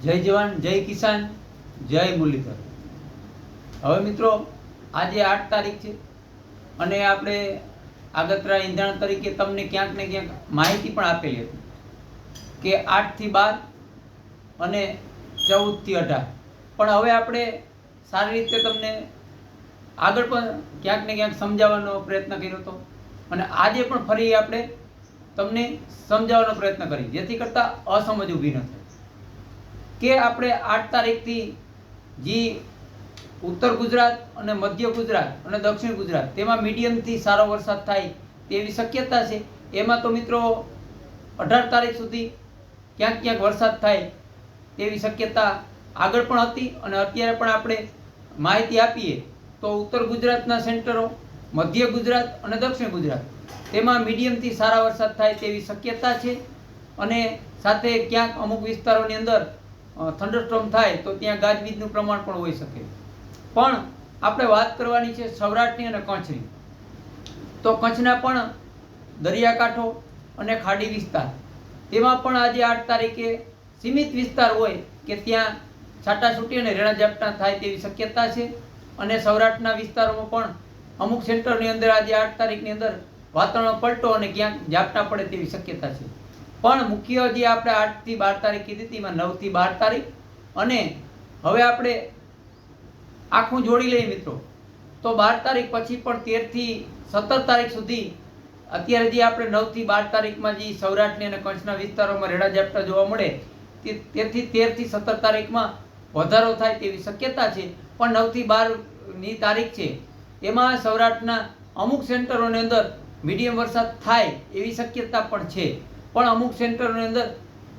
જય જવાન જય કિસાન જય મુરલીધર। હવે મિત્રો આજે 8 તારીખ છે અને આપણે આગતરા ઈંધણ તરીકે તમને ક્યાંક ને ક્યાંક માહિતી પણ આપેલી હતી કે 8 થી 12 અને 14 થી 18, પણ હવે આપણે સારી રીતે તમને આગળ પણ ક્યાંક ને ક્યાંક સમજાવવાનો પ્રયત્ન કર્યો હતો અને આજે પણ ફરી આપણે તમને સમજાવવાનો પ્રયત્ન કરી જેથી કરતાં અસમજ ઊભી ન થાય કે આપણે 8 તારીખથી જે ઉત્તર ગુજરાત અને મધ્ય ગુજરાત અને દક્ષિણ ગુજરાત તેમાં મીડિયમથી સારો વરસાદ થાય તેવી શક્યતા છે। એમાં તો મિત્રો 18 તારીખ સુધી ક્યાંક ક્યાંક વરસાદ થાય તેવી શક્યતા આગળ પણ હતી અને અત્યારે પણ આપણે માહિતી આપીએ તો ઉત્તર ગુજરાતના સેન્ટરો, મધ્ય ગુજરાત અને દક્ષિણ ગુજરાત તેમાં મીડિયમથી સારા વરસાદ થાય તેવી શક્યતા છે અને સાથે ક્યાંક અમુક વિસ્તારોની અંદર થંડરસ્ટોર્મ થાય તો ત્યાં ગાજવીજનું પ્રમાણ પણ હોઈ શકે। પણ આપણે વાત કરવાની છે સૌરાષ્ટ્રની અને કચ્છની। તો કચ્છના પણ દરિયાકાંઠો અને ખાડી વિસ્તાર તેમાં પણ આજે 8 તારીખે સીમિત વિસ્તાર હોય કે ત્યાં છાટાછૂટી અને રેણા ઝાપટા થાય તેવી શક્યતા છે અને સૌરાષ્ટ્રના વિસ્તારોમાં પણ અમુક સેન્ટરની અંદર આજે 8 તારીખની અંદર વાતાવરણ પલટો અને ક્યાંક ઝાપટા પડે તેવી શક્યતા છે। પણ મુખ્ય જે આપણે 8 થી 12 તારીખ કીધી હતી એમાં 9 થી 12 તારીખ અને હવે આપણે આખું જોડી લઈએ મિત્રો તો 12 તારીખ પછી પણ 13 થી 17 તારીખ સુધી અત્યારે જે આપણે 9 થી 12 તારીખમાં જે સૌરાષ્ટ્રની અને કચ્છના વિસ્તારોમાં રેડા ઝાપટા જોવા મળે તેથી 13 થી 17 તારીખમાં વધારો થાય તેવી શક્યતા છે। પણ 9 થી 12 ની તારીખ છે એમાં સૌરાષ્ટ્રના અમુક સેન્ટરોની અંદર મીડિયમ વરસાદ થાય એવી શક્યતા પણ છે, પણ અમુક સેન્ટરોની અંદર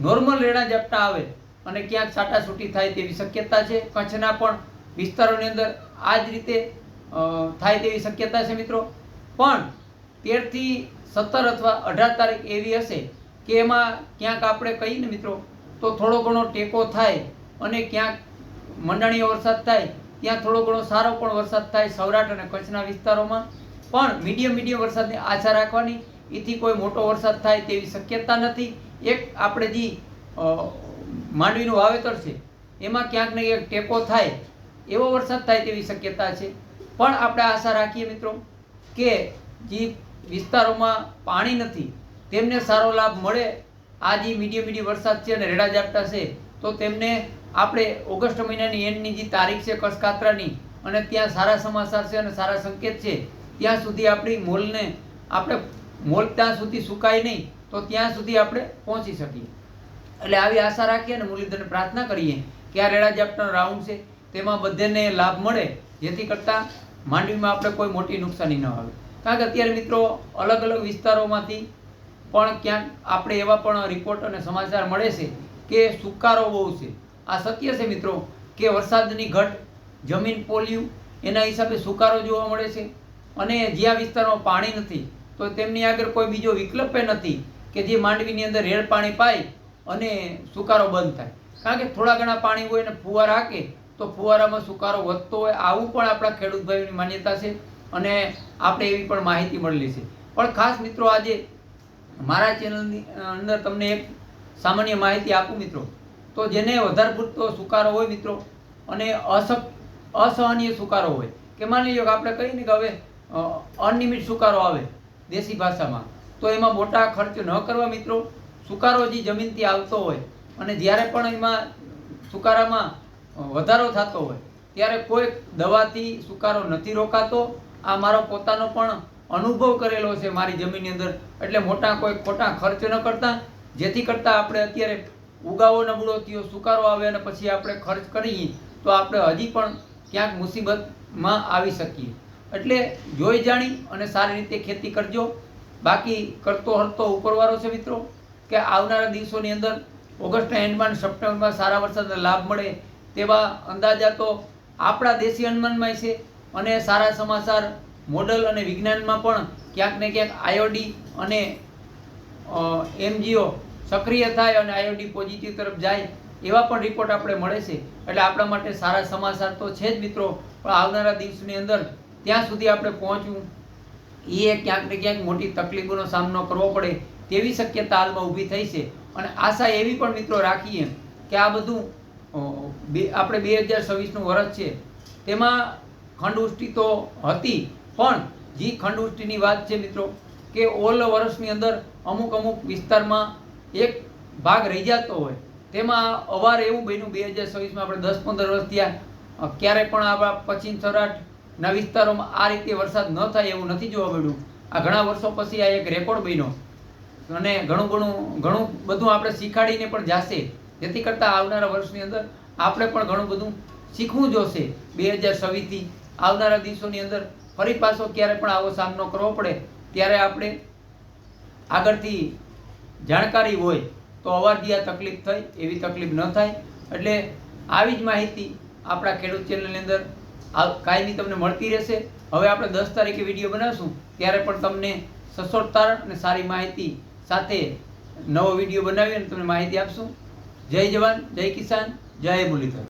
નોર્મલ રેડા ઝાપટા આવે અને ક્યાંક છાટાછૂટી થાય તેવી શક્યતા છે। કચ્છના પણ વિસ્તારોની અંદર આ જ રીતે થાય તેવી શક્યતા છે મિત્રો। પણ 13 થી 17 અથવા 18 તારીખ એવી હશે કે એમાં ક્યાંક આપણે કહીએ ને મિત્રો તો થોડો ઘણો ટેકો થાય અને ક્યાંક મંડાણીયો વરસાદ થાય ત્યાં થોડો ઘણો સારો પણ વરસાદ થાય સૌરાષ્ટ્ર અને કચ્છના વિસ્તારોમાં, પણ મીડિયમ વરસાદની આશા રાખવાની। એથી કોઈ મોટો વરસાદ થાય તેવી શક્યતા નથી। એક આપણે જે માંડવીનું વાવેતર છે એમાં ક્યાંક ને ક્યાંક ટેકો થાય એવો વરસાદ થાય તેવી શક્યતા છે। પણ આપણે આશા રાખીએ મિત્રો કે જે વિસ્તારોમાં પાણી નથી તેમને સારો લાભ મળે। આ જે મીડિયમ વરસાદ છે અને રેડા ઝાપટા છે તો તેમને આપણે ઓગસ્ટ મહિનાની એન્ડની જે તારીખ છે કચ્છકાત્રાની અને ત્યાં સારા સમાચાર છે અને સારા સંકેત છે ત્યાં સુધી આપણી મોલને આપણે મોલ ત્યાં સુધી સુકાય નહીં તો ત્યાં સુધી આપણે પહોંચી શકીએ। એટલે આવી આશા રાખીએ અને મુરલીધરને પ્રાર્થના કરીએ કે આ રેડા ઝાપટાનો રાઉન્ડ છે તેમાં બધાને લાભ મળે જેથી કરતાં માંડવીમાં આપણે કોઈ મોટી નુકસાની ન આવે। કારણ કે અત્યારે મિત્રો અલગ અલગ વિસ્તારોમાંથી પણ ક્યાંક આપણે એવા પણ રિપોર્ટ અને સમાચાર મળે છે કે સુકારો બહુ છે। આ સત્ય છે મિત્રો કે વરસાદની ઘટ, જમીન પોલ્યું એના હિસાબે સુકારો જોવા મળે છે અને જ્યાં વિસ્તારમાં પાણી નથી તો તેમની આગળ કોઈ બીજો વિકલ્પ નથી કે જે માંડવીની અંદર રેડ પાણી પાય અને સુકારો બંધ થાય। કારણ કે થોડા ઘણા પાણી હોય ને ફુવારા હાકે તો ફુવારામાં સુકારો વધતો હોય, આવું પણ આપણા ખેડૂત ભાઈઓની માન્યતા છે અને આપણે એવી પણ માહિતી મળેલી છે। પણ ખાસ મિત્રો આજે મારા ચેનલની અંદર તમને એક સામાન્ય માહિતી આપું મિત્રો, તો જેને વધારે પૂરતો સુકારો હોય મિત્રો અને અસહનીય સુકારો હોય કે માની લો કે આપણે કહીએ ને કે હવે અનિયમિત સુકારો આવે દેશી ભાષામાં, તો એમાં મોટા ખર્ચ ન કરવા મિત્રો। સુકારો જે જમીનથી આવતો હોય અને જ્યારે પણ એમાં સુકારામાં વધારો થતો હોય ત્યારે કોઈ દવાથી સુકારો નથી રોકાતો। આ મારો પોતાનો પણ અનુભવ કરેલો છે મારી જમીનની અંદર। એટલે મોટા કોઈ ખોટા ખર્ચ ન કરતા, જેથી કરતાં આપણે અત્યારે ઉગાવો નબળો થયો, સુકારો આવે અને પછી આપણે ખર્ચ કરીએ તો આપણે હજી પણ ક્યાંક મુસીબતમાં આવી શકીએ। એટલે જોઈ જાણી અને સારી રીતે ખેતી કરજો। બાકી કરતો હરતો ઉપરવાળો છે મિત્રો કે આવનારા દિવસોની અંદર ઓગસ્ટના એન્ડમાં સપ્ટેમ્બરમાં સારા વરસાદનો લાભ મળે તેવા અંદાજા તો આપણા દેશી અનુમાનમાં છે અને સારા સમાચાર મોડલ અને વિજ્ઞાનમાં પણ ક્યાંક ને ક્યાંક આયોડી અને એમજીઓ સક્રિય થાય અને આયોડી પોઝિટિવ તરફ જાય એવા પણ રિપોર્ટ આપણે મળે છે। એટલે આપણા માટે સારા સમાચાર તો છે જ મિત્રો, પણ આવનારા દિવસની અંદર ત્યાં સુધી આપણે પહોંચવું એ ક્યાંક ને ક્યાંક મોટી તકલીફોનો સામનો કરવો પડે તેવી શક્યતા હાલમાં ઊભી થઈ છે। અને આશા એવી પણ મિત્રો રાખીએ કે આ બધું આપણે 2026નું વર્ષ છે તેમાં ખંડવૃષ્ટિ તો હતી, પણ જે ખંડવૃષ્ટિની વાત છે મિત્રો કે ઓલ વર્ષની અંદર અમુક વિસ્તારમાં એક ભાગ રહી જતો હોય, તેમાં અવાર એવું બન્યું 2026માં આપણે 10-15 વર્ષ થયા ક્યારે પણ આપણા પશ્ચિમ સૌરાષ્ટ્રના વિસ્તારોમાં આ રીતે વરસાદ ન થાય એવું નથી જોવા મળ્યું. આ ઘણા વર્ષો પછી આ એક રેકોર્ડ બન્યો અને ઘણું બધું આપણે શીખાડીને પણ જશે, જેથી કરતાં આવનારા વર્ષની અંદર આપણે પણ ઘણું બધું શીખવું જોશે. 2026થી આવનારા દિવસોની અંદર ફરી પાછો ક્યારે પણ આવો સામનો કરવો પડે ત્યારે આપણે આગળથી જાણકારી હોય તો અવારથી આ તકલીફ થઈ એવી તકલીફ ન થાય. એટલે આવી જ માહિતી આપણા ખેડૂત ચેનલની અંદર કાયમી તમને મળતી રહેશે. હવે આપણે 10 તારીખે વિડીયો બનાવશું ત્યારે પણ તમને સચોટતા અને સારી માહિતી સાથે નવો વિડીયો બનાવી અને તમને માહિતી આપશું. જય જવાન, જય કિસાન, જય મુરલીધર.